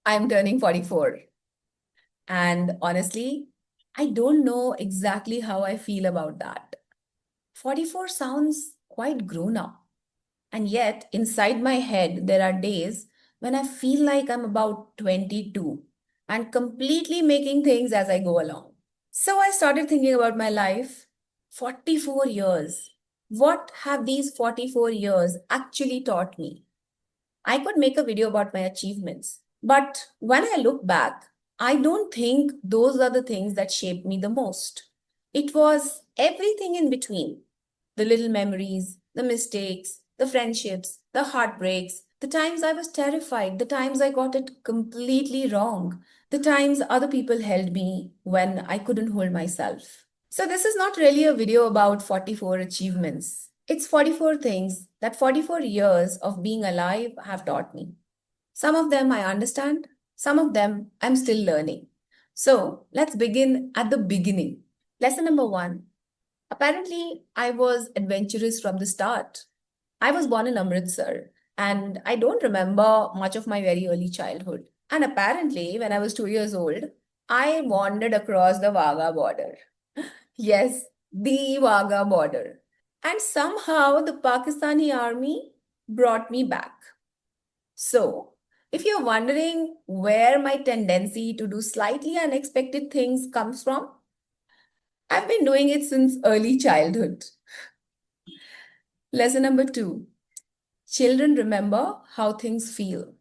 I'm turning 44. And honestly, I don't know exactly how I feel about that. 44 sounds quite grown up. And yet, inside my head, there are days when I feel like I'm about 22 and completely making things as I go along. So I started thinking about my life. 44 years. What have these 44 years actually taught me? I could make a video about my achievements. But when I look back, I don't think those are the things that shaped me the most. It was everything in between: the little memories, the mistakes, the friendships, the heartbreaks, the times I was terrified, the times I got it completely wrong, the times other people held me when I couldn't hold myself. So, this is not really a video about 44 achievements. It's 44 things that 44 years of being alive have taught me. Some of them I understand, some of them I'm still learning. So, let's begin at the beginning. Lesson number one. Apparently, I was adventurous from the start. I was born in Amritsar, and I don't remember much of my very early childhood. And apparently, when I was 2 years old, I wandered across the Wagah border. Yes, the Wagah border. And somehow the Pakistani army brought me back. So, if you're wondering where my tendency to do slightly unexpected things comes from, I've been doing it since early childhood. Lesson number two: children remember how things feel.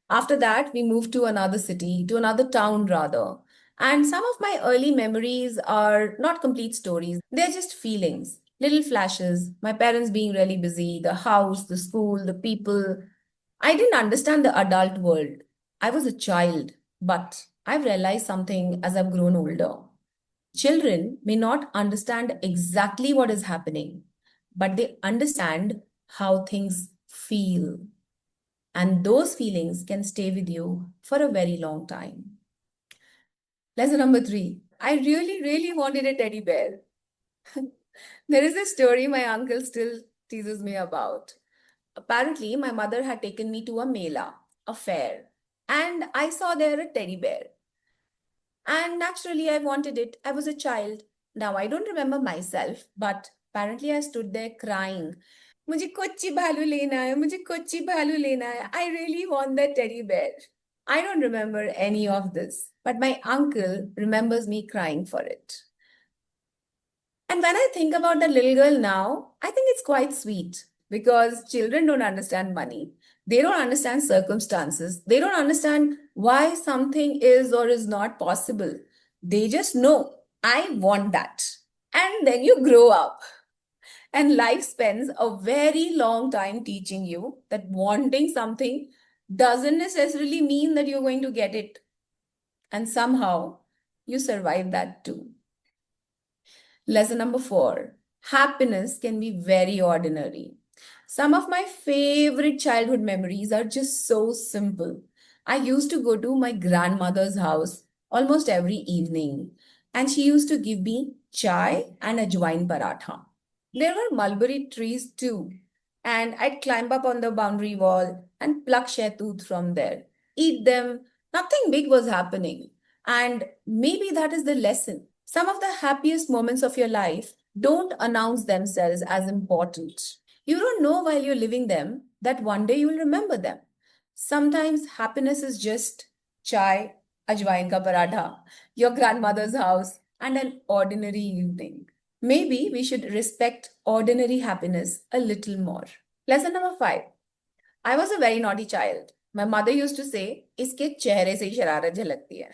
After that, we moved to another city, to another town rather. And some of my early memories are not complete stories, they're just feelings, little flashes, my parents being really busy, the house, the school, the people. I didn't understand the adult world. I was a child, but I've realized something as I've grown older. Children may not understand exactly what is happening, but they understand how things feel. And those feelings can stay with you for a very long time. Lesson number three. I really, really wanted a teddy bear. There is a story my uncle still teases me about. Apparently, my mother had taken me to a mela, a fair, and I saw there a teddy bear. And naturally, I wanted it. I was a child. Now, I don't remember myself, but apparently, I stood there crying. मुझे कोच्ची भालू लेना है मुझे कोच्ची भालू लेना है I really want that teddy bear. I don't remember any of this, but my uncle remembers me crying for it. And when I think about that little girl now, I think it's quite sweet because children don't understand money. They don't understand circumstances. They don't understand why something is or is not possible. They just know, I want that. And then you grow up. And life spends a very long time teaching you that wanting something doesn't necessarily mean that you're going to get it. And somehow you survive that too. Lesson number four: happiness can be very ordinary. Some of my favorite childhood memories are just so simple. I used to go to my grandmother's house almost every evening, and she used to give me chai and ajwain paratha. There were mulberry trees too, and I'd climb up on the boundary wall and pluck shehtoot from there, eat them. Nothing big was happening. And maybe that is the lesson. Some of the happiest moments of your life don't announce themselves as important. You don't know while you're living them that one day you'll remember them. Sometimes happiness is just chai, ajwain ka paratha, your grandmother's house, and an ordinary evening. Maybe we should respect ordinary happiness a little more. Lesson number five. I was a very naughty child. My mother used to say, इसके चेहरे से ही शरारत झलकती है.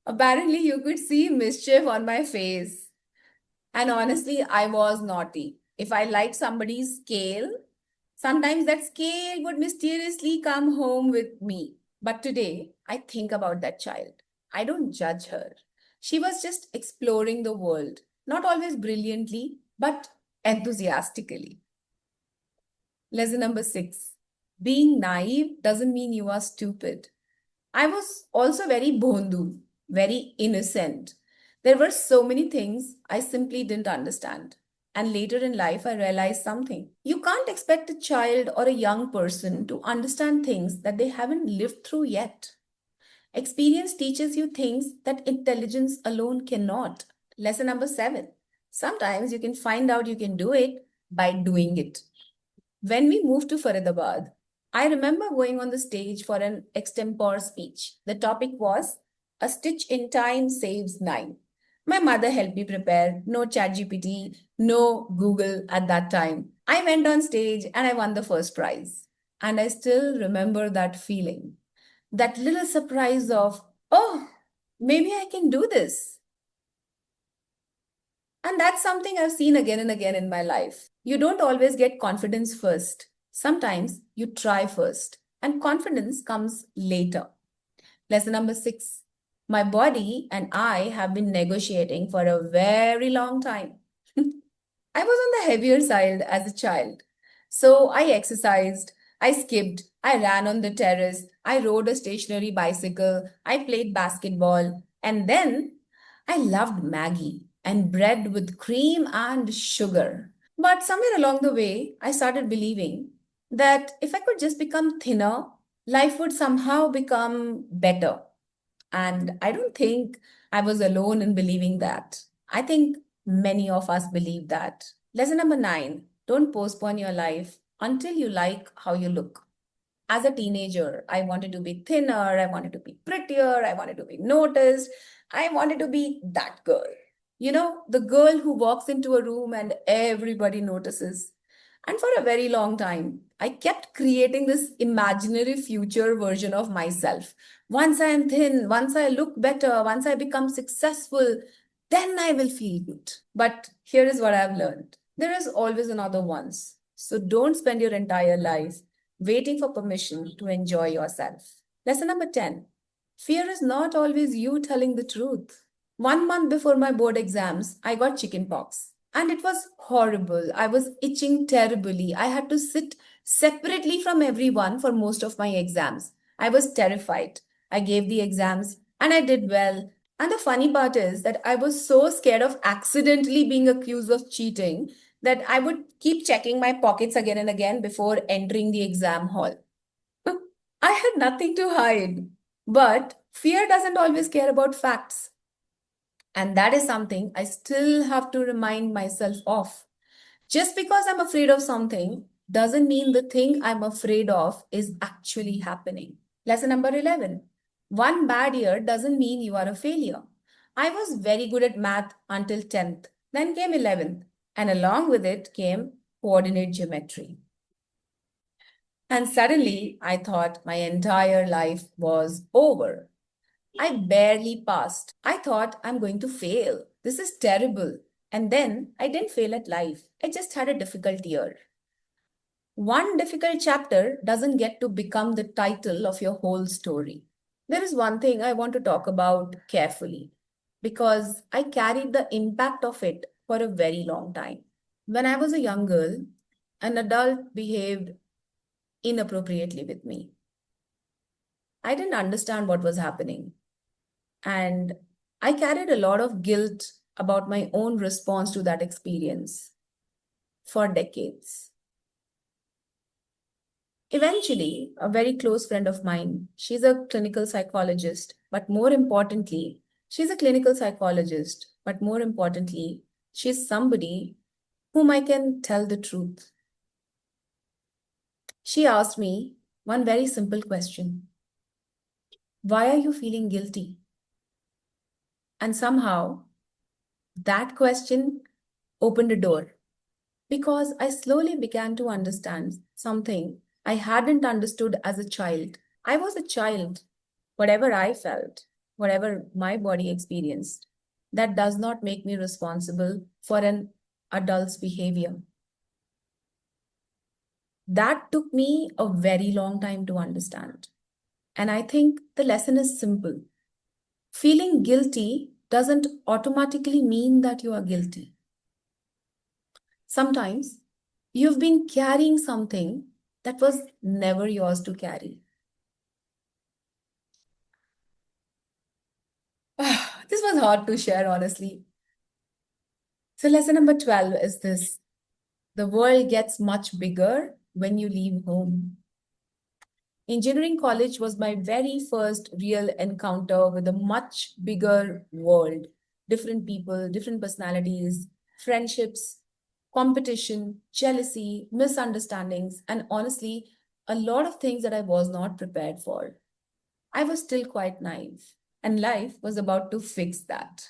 Apparently, you could see mischief on my face. And honestly, I was naughty. If I liked somebody's scale, sometimes that scale would mysteriously come home with me. But today, I think about that child. I don't judge her. She was just exploring the world, not always brilliantly, but enthusiastically. Lesson number six: being naive doesn't mean you are stupid. I was also very bondu, very innocent. There were so many things I simply didn't understand. And later in life, I realized something. You can't expect a child or a young person to understand things that they haven't lived through yet. Experience teaches you things that intelligence alone cannot. Lesson number 7. Sometimes you can find out you can do it by doing it. When we moved to Faridabad, I remember going on the stage for an extempore speech. The topic was "A Stitch in Time Saves Nine." My mother helped me prepare, no ChatGPT, no Google at that time. I went on stage and I won the first prize. And I still remember that feeling, that little surprise of, oh, maybe I can do this. And that's something I've seen again and again in my life. You don't always get confidence first. Sometimes you try first, and confidence comes later. Lesson number 6. My body and I have been negotiating for a very long time. I was on the heavier side as a child. So I exercised, I skipped, I ran on the terrace, I rode a stationary bicycle, I played basketball, and then I loved Maggie and bread with cream and sugar. But somewhere along the way, I started believing that if I could just become thinner, life would somehow become better. And I don't think I was alone in believing that. I think many of us believe that. Lesson number 9. Don't postpone your life until you like how you look. As a teenager, I wanted to be thinner, I wanted to be prettier, I wanted to be noticed, I wanted to be that girl. The girl who walks into a room and everybody notices. And for a very long time, I kept creating this imaginary future version of myself. Once I am thin, once I look better, once I become successful, then I will feel good. But here is what I've learned: there is always another once. So don't spend your entire life waiting for permission to enjoy yourself. Lesson number 10. Fear is not always you telling the truth. 1 month before my board exams, I got chickenpox. And it was horrible. I was itching terribly. I had to sit separately from everyone for most of my exams. I was terrified. I gave the exams and I did well. And the funny part is that I was so scared of accidentally being accused of cheating that I would keep checking my pockets again and again before entering the exam hall. I had nothing to hide. But fear doesn't always care about facts. And that is something I still have to remind myself of. Just because I'm afraid of something doesn't mean the thing I'm afraid of is actually happening. Lesson number 11. One bad year doesn't mean you are a failure. I was very good at math until 10th. Then came 11th. And along with it came coordinate geometry. And suddenly I thought my entire life was over. I barely passed. I thought I'm going to fail. This is terrible. And then I didn't fail at life. I just had a difficult year. One difficult chapter doesn't get to become the title of your whole story. There is one thing I want to talk about carefully because I carried the impact of it for a very long time. When I was a young girl, an adult behaved inappropriately with me. I didn't understand what was happening. And I carried a lot of guilt about my own response to that experience for decades. Eventually, a very close friend of mine, she's a clinical psychologist, but more importantly, she's a clinical psychologist, but more importantly, she's somebody whom I can tell the truth. She asked me one very simple question: why are you feeling guilty? And somehow that question opened a door because I slowly began to understand something I hadn't understood as a child. I was a child. Whatever I felt, whatever my body experienced, that does not make me responsible for an adult's behavior. That took me a very long time to understand. And I think the lesson is simple. Feeling guilty doesn't automatically mean that you are guilty. Sometimes you've been carrying something that was never yours to carry. This was hard to share, honestly. So, lesson number 12 is this: the world gets much bigger when you leave home. Engineering college was my very first real encounter with a much bigger world. Different people, different personalities, friendships, competition, jealousy, misunderstandings, and honestly, a lot of things that I was not prepared for. I was still quite naive, and life was about to fix that.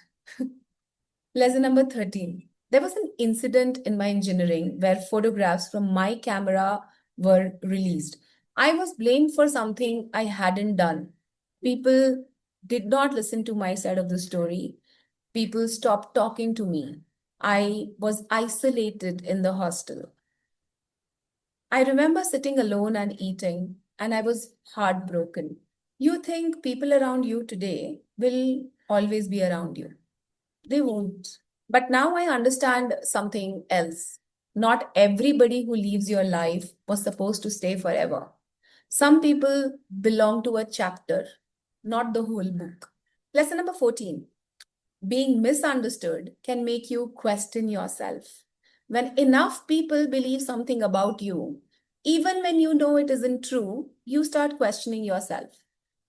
Lesson number 13. There was an incident in my engineering where photographs from my camera were released. I was blamed for something I hadn't done. People did not listen to my side of the story. People stopped talking to me. I was isolated in the hostel. I remember sitting alone and eating, and I was heartbroken. You think people around you today will always be around you. They won't. But now I understand something else. Not everybody who leaves your life was supposed to stay forever. Some people belong to a chapter, not the whole book. Lesson number 14. Being misunderstood can make you question yourself. When enough people believe something about you, even when you know it isn't true, you start questioning yourself.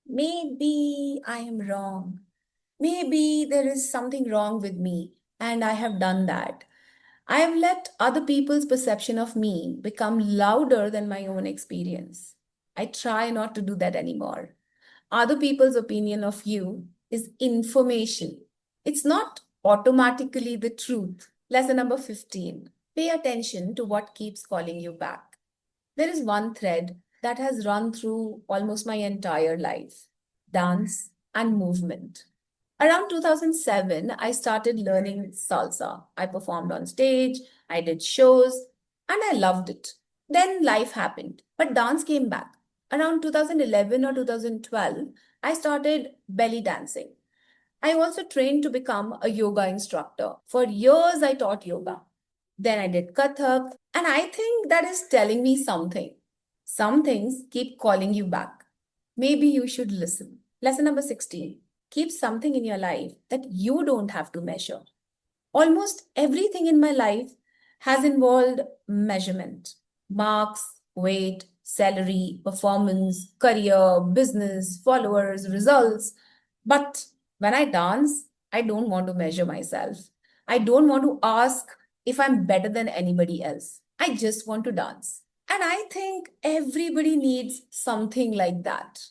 Maybe I am wrong. Maybe there is something wrong with me, and I have done that. I have let other people's perception of me become louder than my own experience. I try not to do that anymore. Other people's opinion of you is information. It's not automatically the truth. Lesson number 15. Pay attention to what keeps calling you back. There is one thread that has run through almost my entire life: dance and movement. Around 2007, I started learning salsa. I performed on stage, I did shows, and I loved it. Then life happened, but dance came back. Around 2011 or 2012, I started belly dancing. I also trained to become a yoga instructor. For years, I taught yoga. Then I did Kathak, and I think that is telling me something. Some things keep calling you back. Maybe you should listen. Lesson number 16. Keep something in your life that you don't have to measure. Almost everything in my life has involved measurement: marks, weight, salary, performance, career, business, followers, results. But when I dance, I don't want to measure myself. I don't want to ask if I'm better than anybody else. I just want to dance. And I think everybody needs something like that.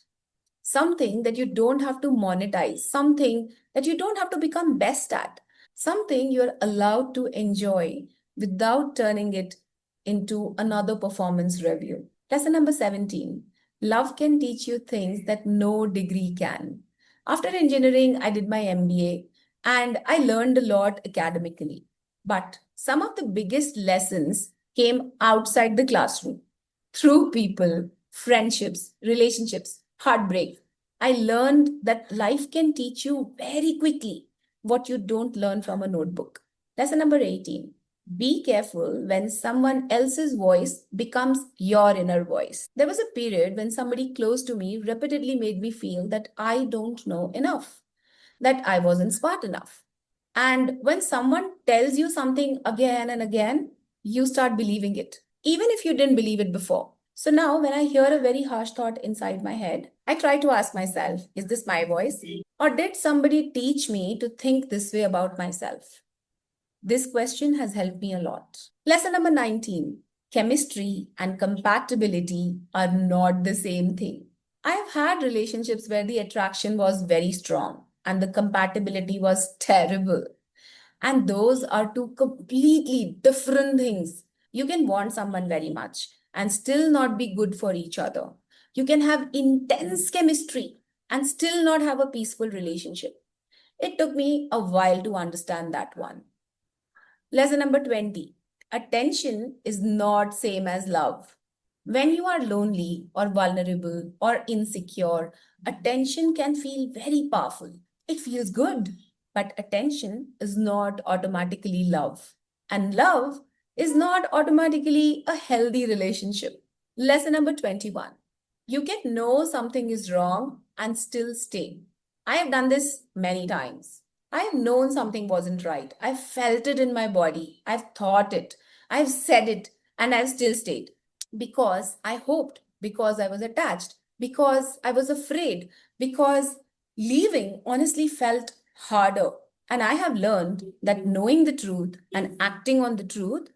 Something that you don't have to monetize, something that you don't have to become best at, something you're allowed to enjoy without turning it into another performance review. Lesson number 17. Love can teach you things that no degree can. After engineering, I did my MBA and I learned a lot academically. But some of the biggest lessons came outside the classroom through people, friendships, relationships, heartbreak. I learned that life can teach you very quickly what you don't learn from a notebook. Lesson number 18. Be careful when someone else's voice becomes your inner voice. There was a period when somebody close to me repeatedly made me feel that I don't know enough, that I wasn't smart enough. And when someone tells you something again and again, you start believing it, even if you didn't believe it before. So now, when I hear a very harsh thought inside my head, I try to ask myself, is this my voice? Or did somebody teach me to think this way about myself? This question has helped me a lot. Lesson number 19. Chemistry and compatibility are not the same thing. I have had relationships where the attraction was very strong and the compatibility was terrible. And those are two completely different things. You can want someone very much and still not be good for each other. You can have intense chemistry and still not have a peaceful relationship. It took me a while to understand that one. Lesson number 20. Attention is not same as love. When you are lonely or vulnerable or insecure, attention can feel very powerful. It feels good, but attention is not automatically love. And love is not automatically a healthy relationship. Lesson number 21. You can know something is wrong and still stay. I have done this many times. I've known something wasn't right. I've felt it in my body. I've thought it. I've said it. And I've still stayed. Because I hoped, because I was attached, because I was afraid, because leaving honestly felt harder. And I have learned that knowing the truth and acting on the truth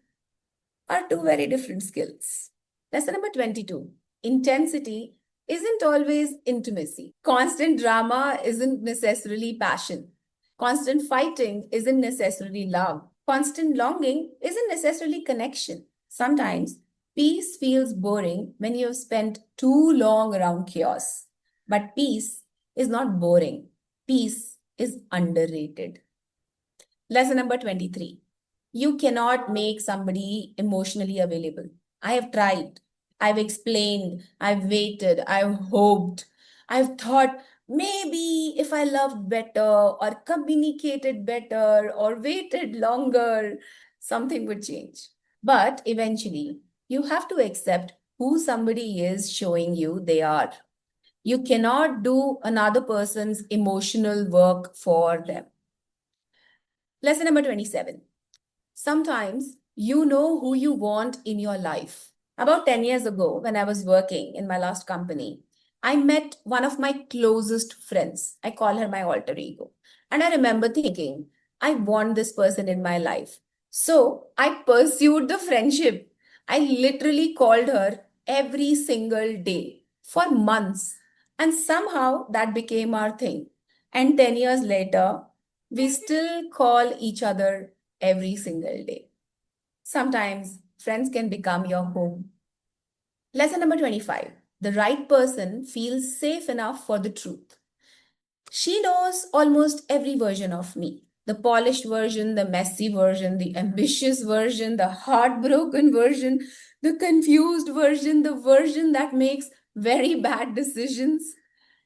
are two very different skills. Lesson number 22. Intensity isn't always intimacy. Constant drama isn't necessarily passion. Constant fighting isn't necessarily love. Constant longing isn't necessarily connection. Sometimes peace feels boring when you have spent too long around chaos. But peace is not boring. Peace is underrated. Lesson number 23. You cannot make somebody emotionally available. I have tried. I've explained. I've waited. I've hoped. I've thought maybe if I loved better or communicated better or waited longer, something would change. But eventually, you have to accept who somebody is showing you they are. You cannot do another person's emotional work for them. Lesson number 27. Sometimes you know who you want in your life. About 10 years ago, when I was working in my last company, I met one of my closest friends. I call her my alter ego. And I remember thinking, I want this person in my life. So I pursued the friendship. I literally called her every single day for months. And somehow that became our thing. And 10 years later, we still call each other every single day. Sometimes friends can become your home. Lesson number 25. The right person feels safe enough for the truth. She knows almost every version of me: the polished version, the messy version, the ambitious version, the heartbroken version, the confused version, the version that makes very bad decisions.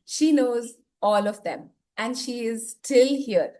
She knows all of them, and she is still here.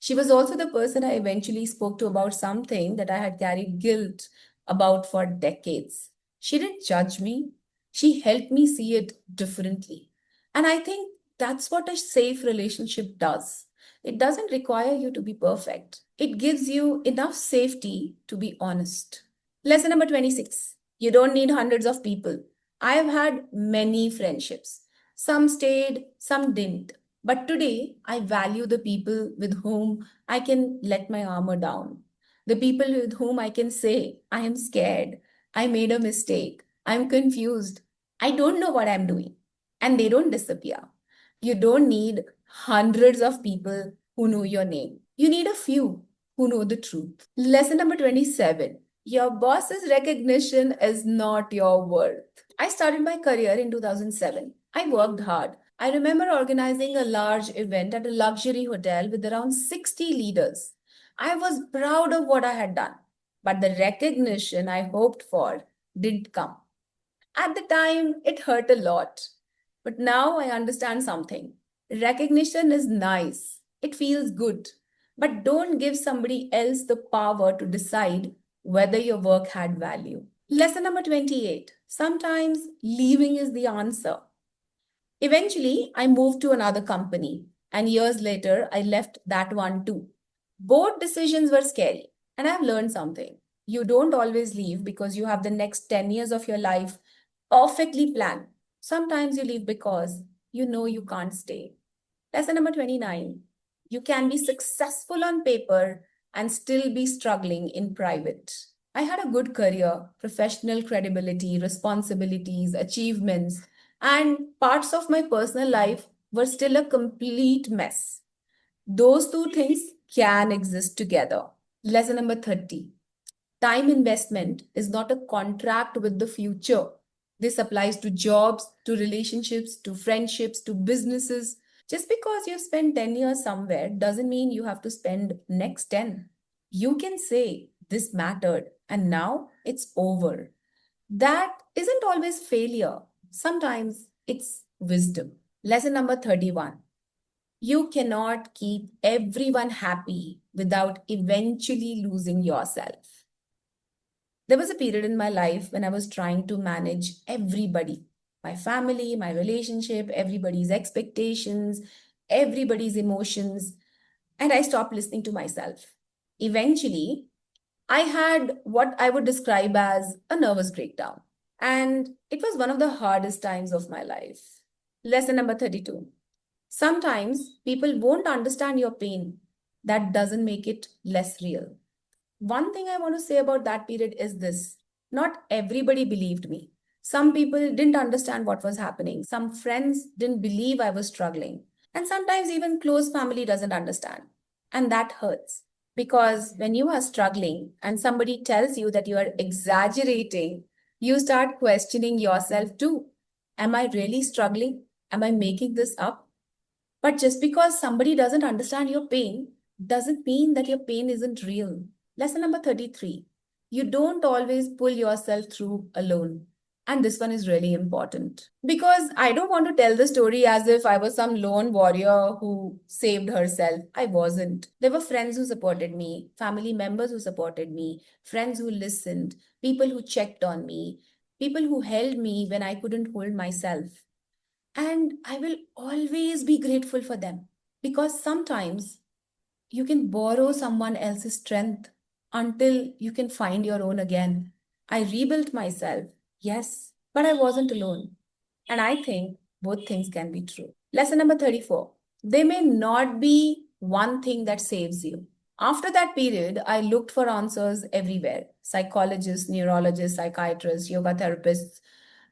She was also the person I eventually spoke to about something that I had carried guilt about for decades. She didn't judge me, she helped me see it differently. And I think that's what a safe relationship does. It doesn't require you to be perfect, it gives you enough safety to be honest. Lesson number 26. You don't need hundreds of people. I have had many friendships. Some stayed, some didn't. But today, I value the people with whom I can let my armor down. The people with whom I can say, I am scared, I made a mistake, I'm confused, I don't know what I'm doing. And they don't disappear. You don't need hundreds of people who know your name. You need a few who know the truth. Lesson number 27. Your boss's recognition is not your worth. I started my career in 2007. I worked hard. I remember organizing a large event at a luxury hotel with around 60 leaders. I was proud of what I had done, but the recognition I hoped for didn't come. At the time, it hurt a lot. But now I understand something. Recognition is nice, it feels good. But don't give somebody else the power to decide whether your work had value. Lesson number 28. Sometimes leaving is the answer. Eventually, I moved to another company, and years later, I left that one too. Both decisions were scary, and I've learned something. You don't always leave because you have the next 10 years of your life perfectly planned. Sometimes you leave because you know you can't stay. Lesson number 29. You can be successful on paper and still be struggling in private. I had a good career, professional credibility, responsibilities, achievements, and parts of my personal life were still a complete mess. Those two things can exist together. Lesson number 30. Time investment is not a contract with the future. This applies to jobs, to relationships, to friendships, to businesses. Just because you've spent 10 years somewhere doesn't mean you have to spend next 10. You can say this mattered and now it's over. That isn't always failure. Sometimes it's wisdom. Lesson number 31. You cannot keep everyone happy without eventually losing yourself. There was a period in my life when I was trying to manage everybody: my family, my relationship, everybody's expectations, everybody's emotions. and I stopped listening to myself. Eventually, I had what I would describe as a nervous breakdown. And it was one of the hardest times of my life. Lesson number 32. Sometimes people won't understand your pain. That doesn't make it less real. One thing I want to say about that period is this: not everybody believed me. Some people didn't understand what was happening. Some friends didn't believe I was struggling. And sometimes even close family doesn't understand. And that hurts. Because when you are struggling and somebody tells you that you are exaggerating, you start questioning yourself too. Am I really struggling? Am I making this up? But just because somebody doesn't understand your pain doesn't mean that your pain isn't real. Lesson number 33. You don't always pull yourself through alone. And this one is really important because I don't want to tell the story as if I was some lone warrior who saved herself. I wasn't. There were friends who supported me, family members who supported me, friends who listened, people who checked on me, people who held me when I couldn't hold myself. And I will always be grateful for them because sometimes you can borrow someone else's strength until you can find your own again. I rebuilt myself, yes, but I wasn't alone. And I think both things can be true. Lesson number 34. There may not be one thing that saves you. After that period, I looked for answers everywhere: psychologists, neurologists, psychiatrists, yoga therapists,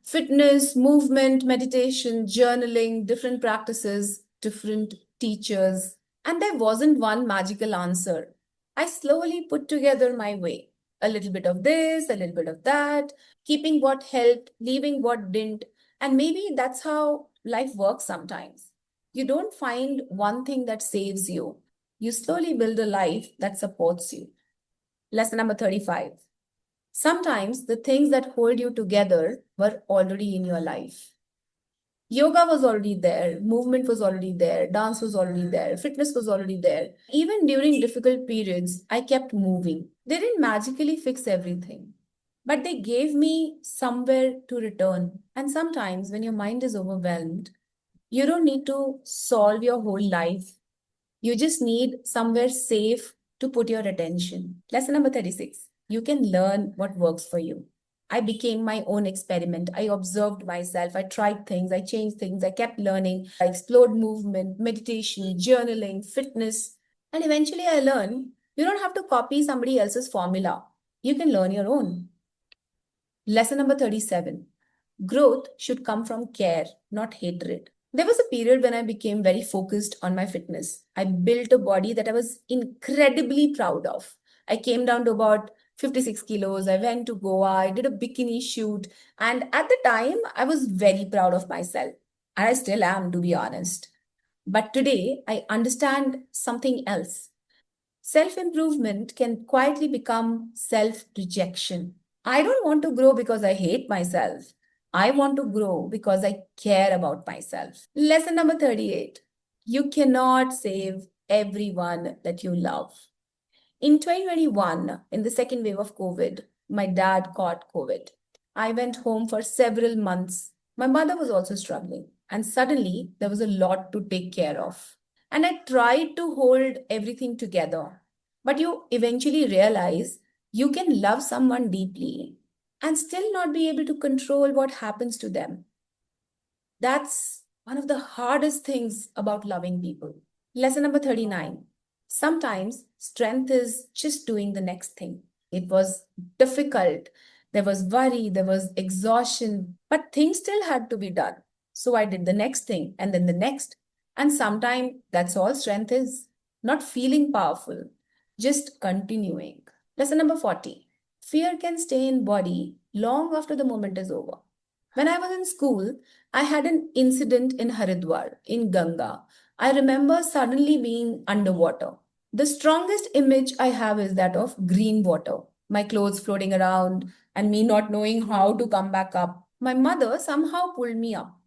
fitness, movement, meditation, journaling, different practices, different teachers. And there wasn't one magical answer. I slowly put together my way. A little bit of this, a little bit of that, keeping what helped, leaving what didn't. And maybe that's how life works sometimes. You don't find one thing that saves you. You slowly build a life that supports you. Lesson number 35. Sometimes the things that hold you together were already in your life. Yoga was already there, movement was already there, dance was already there, fitness was already there. Even during difficult periods, I kept moving. They didn't magically fix everything, but they gave me somewhere to return. And sometimes when your mind is overwhelmed, you don't need to solve your whole life. You just need somewhere safe to put your attention. Lesson number 36. You can learn what works for you. I became my own experiment. I observed myself. I tried things. I changed things. I kept learning. I explored movement, meditation, journaling, fitness. And eventually I learned you don't have to copy somebody else's formula. You can learn your own. Lesson number 37. Growth should come from care, not hatred. There was a period when I became very focused on my fitness. I built a body that I was incredibly proud of. I came down to about 56 kilos. I went to Goa. I did a bikini shoot. And at the time, I was very proud of myself. And I still am, to be honest. But today, I understand something else. Self improvement can quietly become self rejection. I don't want to grow because I hate myself. I want to grow because I care about myself. Lesson number 38. You cannot save everyone that you love. In 2021, in the second wave of COVID, my dad caught COVID. I went home for several months. My mother was also struggling, and suddenly there was a lot to take care of. And I tried to hold everything together. But you eventually realize you can love someone deeply and still not be able to control what happens to them. That's one of the hardest things about loving people. Lesson number 39. Sometimes strength is just doing the next thing. It was difficult. There was worry, there was exhaustion, but things still had to be done. So I did the next thing and then the next. And sometimes that's all strength is: not feeling powerful, just continuing. Lesson number 40. Fear can stay in body long after the moment is over. When I was in school, I had an incident in Haridwar, in Ganga. I remember suddenly being underwater. The strongest image I have is that of green water, my clothes floating around, and me not knowing how to come back up. My mother somehow pulled me up.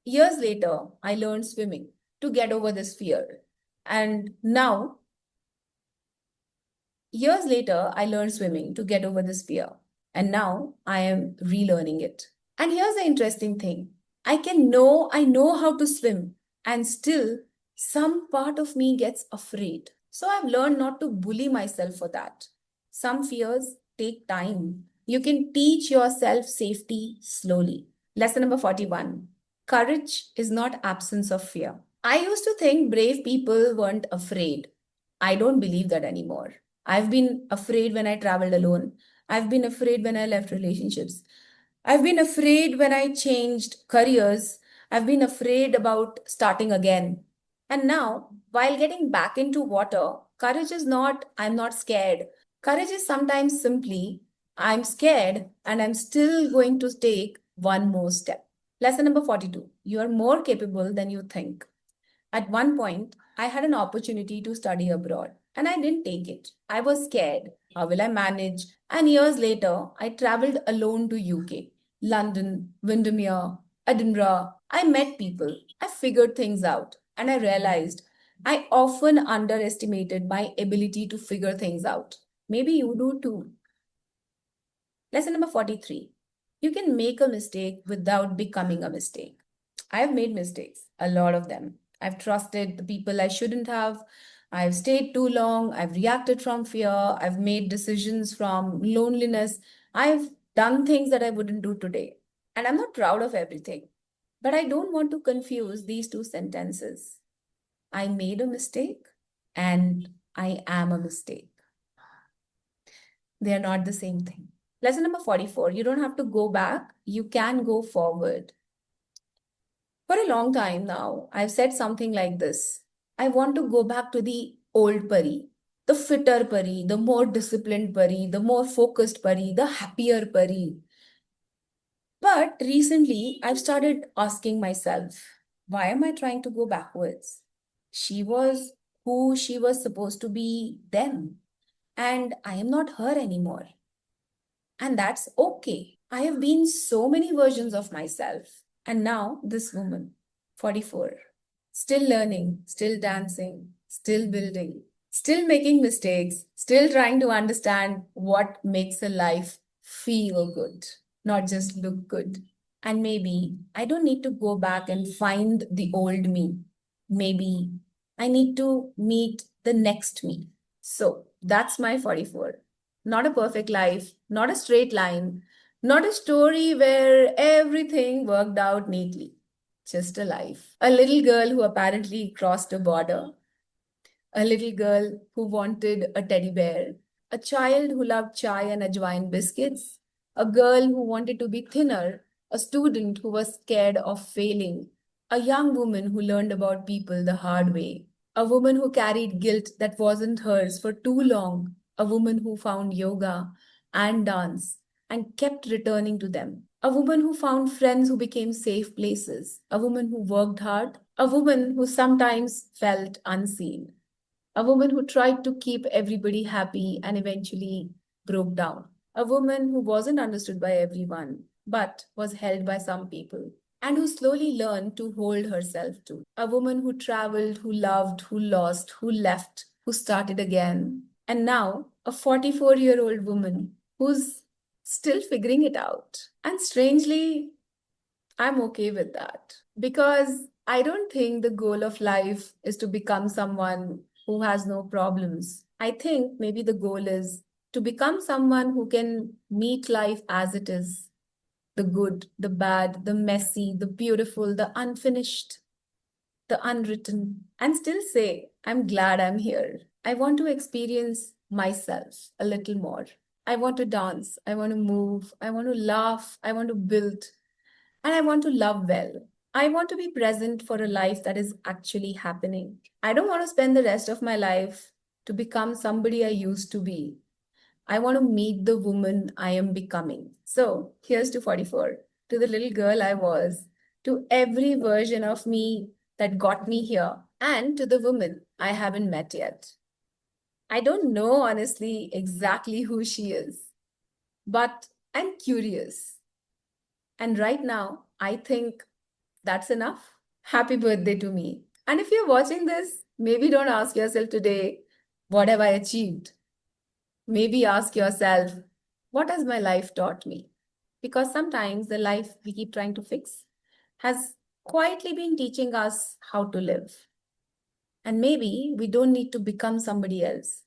Years later, I learned swimming to get over this fear. And now, years later, I learned swimming to get over this fear. And now I am relearning it. And here's the interesting thing: I know how to swim and still Some part of me gets afraid. So I've learned not to bully myself for that. Some fears take time. You can teach yourself safety slowly. Lesson number 41. Courage is not absence of fear. I used to think brave people weren't afraid. I don't believe that anymore. I've been afraid when I traveled alone. I've been afraid when I left relationships. I've been afraid when I changed careers. I've been afraid about starting again. And now, while getting back into water, courage is not, I'm not scared. Courage is sometimes simply, I'm scared and I'm still going to take one more step. Lesson number 42. You are more capable than you think. At one point, I had an opportunity to study abroad and I didn't take it. I was scared. How will I manage? And years later, I traveled alone to UK, London, Windermere, Edinburgh. I met people. I figured things out and I realized I often underestimated my ability to figure things out. Maybe you do too. Lesson number 43. You can make a mistake without becoming a mistake. I've made mistakes, a lot of them. I've trusted the people I shouldn't have. I've stayed too long. I've reacted from fear. I've made decisions from loneliness. I've done things that I wouldn't do today. And I'm not proud of everything. But I don't want to confuse these two sentences. I made a mistake and I am a mistake. They are not the same thing. Lesson number 44. You don't have to go back. You can go forward. For a long time now, I've said something like this. I want to go back to the old Pari, the fitter Pari, the more disciplined Pari, the more focused Pari, the happier Pari. But recently, I've started asking myself, why am I trying to go backwards? She was who she was supposed to be then, and I am not her anymore. And that's okay. I have been so many versions of myself. And now this woman, 44, still learning, still dancing, still building, still making mistakes, still trying to understand what makes a life feel good, not just look good. And maybe I don't need to go back and find the old me. Maybe I need to meet the next me. So that's my 44. Not a perfect life, not a straight line, not a story where everything worked out neatly. Just a life. A little girl who apparently crossed a border, a little girl who wanted a teddy bear, a child who loved chai and ajwain biscuits, a girl who wanted to be thinner, a student who was scared of failing, a young woman who learned about people the hard way, a woman who carried guilt that wasn't hers for too long, a woman who found yoga and dance and kept returning to them, a woman who found friends who became safe places, a woman who worked hard, a woman who sometimes felt unseen, a woman who tried to keep everybody happy and eventually broke down. A woman who wasn't understood by everyone, but was held by some people, and who slowly learned to hold herself too. A woman who traveled, who loved, who lost, who left, who started again. And now, a 44-year-old woman who's still figuring it out. And strangely, I'm okay with that because I don't think the goal of life is to become someone who has no problems. I think maybe the goal is to become someone who can meet life as it is, the good, the bad, the messy, the beautiful, the unfinished, the unwritten, and still say, I'm glad I'm here. I want to experience myself a little more. I want to dance. I want to move. I want to laugh. I want to build. And I want to love well. I want to be present for a life that is actually happening. I don't want to spend the rest of my life to become somebody I used to be. I want to meet the woman I am becoming. So here's to 44, to the little girl I was, to every version of me that got me here, and to the woman I haven't met yet. I don't know honestly exactly who she is, but I'm curious. And right now, I think that's enough. Happy birthday to me. And if you're watching this, maybe don't ask yourself today, what have I achieved? Maybe ask yourself, what has my life taught me? Because sometimes the life we keep trying to fix has quietly been teaching us how to live. And maybe we don't need to become somebody else.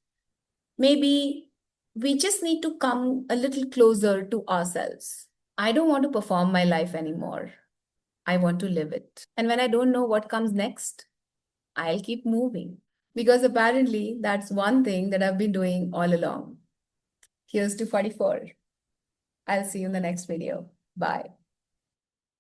Maybe we just need to come a little closer to ourselves. I don't want to perform my life anymore. I want to live it. And when I don't know what comes next, I'll keep moving. Because apparently that's one thing that I've been doing all along. Here's to 44. I'll see you in the next video. Bye.